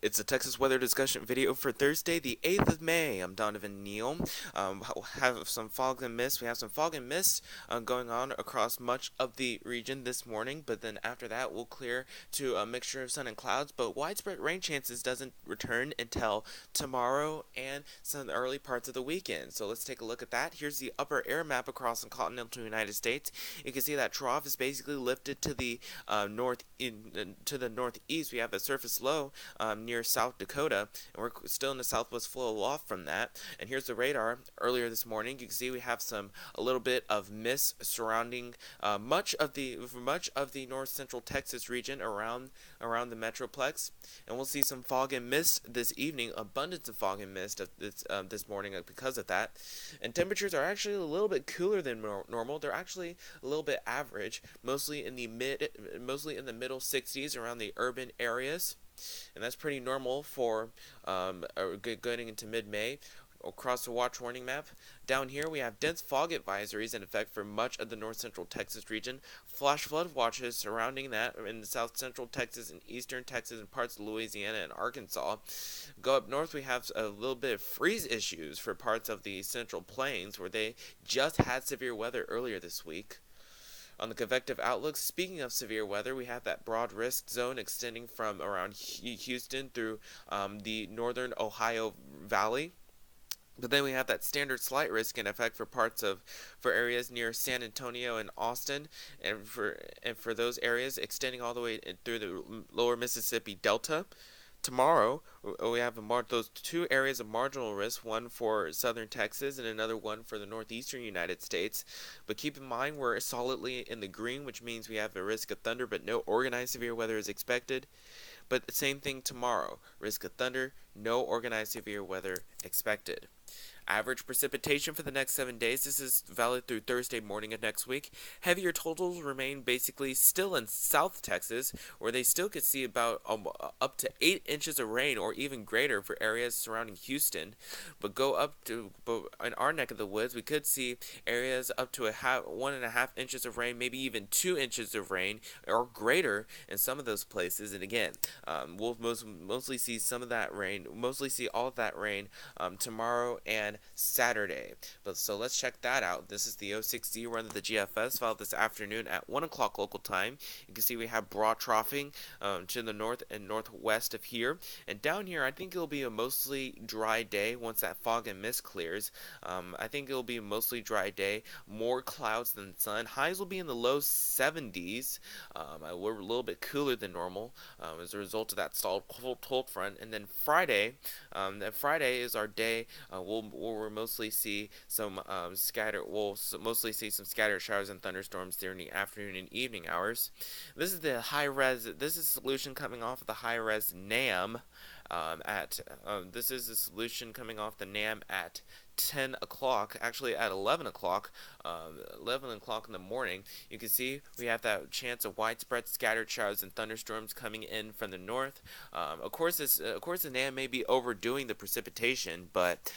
It's a Texas weather discussion video for Thursday, the 8th of May. I'm Donovan Neal. We'll have some fog and mist. We have some fog and mist going on across much of the region this morning, but then after that, we'll clear to a mixture of sun and clouds. But widespread rain chances doesn't return until tomorrow and some early parts of the weekend. So let's take a look at that. Here's the upper air map across the continental United States. You can see that trough is basically lifted to the to the northeast. We have a surface low near South Dakota, and we're still in the southwest flow off from that. And here's the radar. Earlier this morning, you can see we have a little bit of mist surrounding much of the north central Texas region around the metroplex, and we'll see some fog and mist this evening. Abundance of fog and mist this morning because of that. And temperatures are actually a little bit cooler than normal. They're actually a little bit average, mostly in the middle 60s around the urban areas, and that's pretty normal for going into mid-May. Across the watch warning map, down here we have dense fog advisories in effect for much of the north central Texas region. Flash flood watches surrounding that in the south central Texas and eastern Texas and parts of Louisiana and Arkansas. Go up north, we have a little bit of freeze issues for parts of the central plains where they just had severe weather earlier this week. On the convective outlook, speaking of severe weather, we have that broad risk zone extending from around Houston through the northern Ohio Valley. But then we have that standard slight risk in effect for areas near San Antonio and Austin, and for those areas extending all the way through the lower Mississippi Delta. Tomorrow, we have those two areas of marginal risk, one for southern Texas and another one for the northeastern United States. But keep in mind, we're solidly in the green, which means we have a risk of thunder, but no organized severe weather is expected. But the same thing tomorrow, risk of thunder, no organized severe weather expected. Average precipitation for the next 7 days. This is valid through Thursday morning of next week. Heavier totals remain basically still in South Texas, where they still could see about up to 8 inches of rain or even greater for areas surrounding Houston. But in our neck of the woods, we could see areas up to 1.5 inches of rain, maybe even 2 inches of rain or greater in some of those places. And again, we'll mostly see all of that rain tomorrow and Saturday. So let's check that out. This is the 06Z run of the GFS filed this afternoon at 1 o'clock local time. You can see we have broad troughing to the north and northwest of here. And down here, I think it'll be a mostly dry day once that fog and mist clears. I think it'll be a mostly dry day. More clouds than sun. Highs will be in the low 70s. We're a little bit cooler than normal as a result of that stalled cold front. And then Friday is our day. We'll mostly see some mostly see some scattered showers and thunderstorms during the afternoon and evening hours. This is the This is solution coming off of the high res NAM. This is the solution coming off the NAM at 10 o'clock, actually at 11 o'clock, 11 o'clock in the morning. You can see we have that chance of widespread scattered showers and thunderstorms coming in from the north. Of course, the NAM may be overdoing the precipitation, but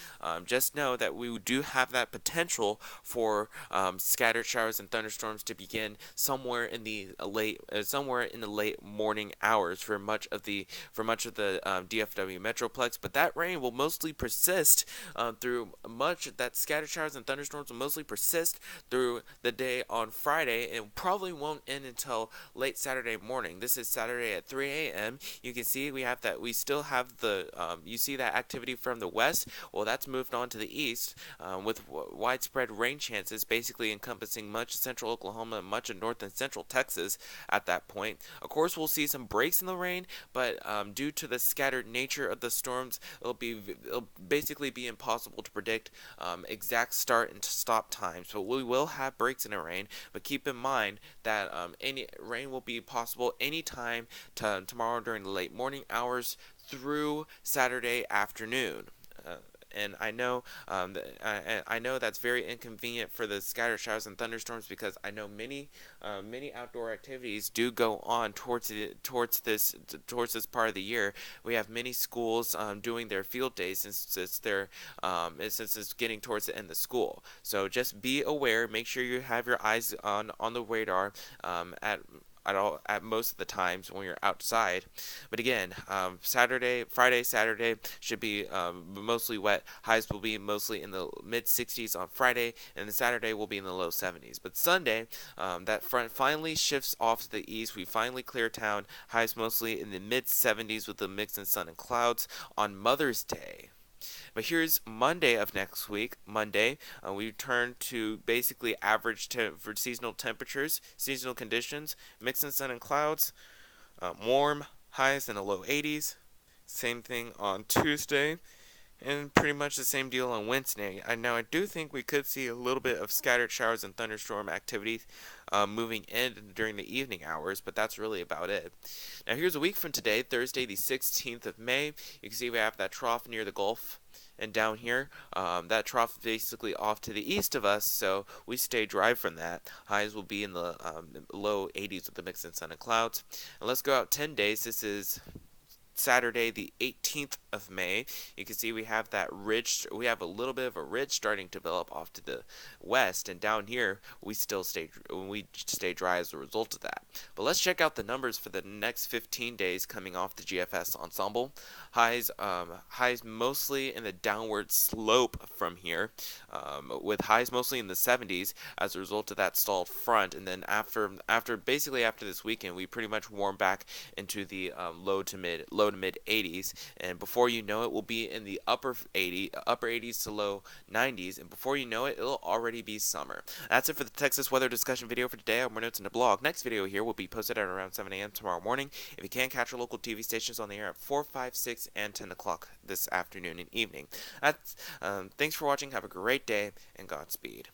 just know that we do have that potential for scattered showers and thunderstorms to begin somewhere in the late morning hours for much of the DFW Metroplex. But that rain will mostly persist through that scattered showers and thunderstorms will mostly persist through the day on Friday and probably won't end until late Saturday morning. This is Saturday at 3 a.m. You can see we still have you see that activity from the west. Well, that's moved on to the east with widespread rain chances basically encompassing much of central Oklahoma and much of north and central Texas at that point. Of course, we'll see some breaks in the rain, but due to the scattered nature of the storms, it'll basically be impossible to predict exact start and stop times. But we will have breaks in the rain. But keep in mind that any rain will be possible anytime tomorrow during the late morning hours through Saturday afternoon. And I know that's very inconvenient for the scattered showers and thunderstorms because I know many outdoor activities do go on towards this part of the year. We have many schools doing their field days since it's getting towards the end of school. So just be aware. Make sure you have your eyes on the radar at most of the times when you're outside. But again, Friday, Saturday should be mostly wet. Highs will be mostly in the mid 60s on Friday, and then Saturday will be in the low 70s. But Sunday, that front finally shifts off to the east. We finally clear town. Highs mostly in the mid 70s with a mix in sun and clouds on Mother's Day. But here's Monday of next week. Monday, we return to basically average for seasonal temperatures, seasonal conditions, mix in sun and clouds, warm, highs in the low 80s. Same thing on Tuesday, and pretty much the same deal on Wednesday. Now, I do think we could see a little bit of scattered showers and thunderstorm activity moving in during the evening hours, but that's really about it. Now, here's a week from today, Thursday, the 16th of May. You can see we have that trough near the Gulf. And down here, that trough is basically off to the east of us, so we stay dry from that. Highs will be in the low 80s with a mix in sun and clouds. And let's go out 10 days. This is Saturday, the 18th of May. You can see we have that ridge. We have a little bit of a ridge starting to develop off to the west, and down here we stay dry as a result of that. But let's check out the numbers for the next 15 days coming off the GFS ensemble. Highs mostly in the downward slope from here, with highs mostly in the 70s as a result of that stalled front. And then after this weekend, we pretty much warm back into the low to mid 80s, and before you know it, we'll be in the upper 80s to low 90s, and before you know it, it'll already be summer. That's it for the Texas weather discussion video for today. I have more notes in the blog. Next video here will be posted at around 7 a.m. tomorrow morning. If you can't catch our local TV stations on the air at 4, 5, 6, and 10 o'clock this afternoon and evening. Thanks for watching. Have a great day, and Godspeed.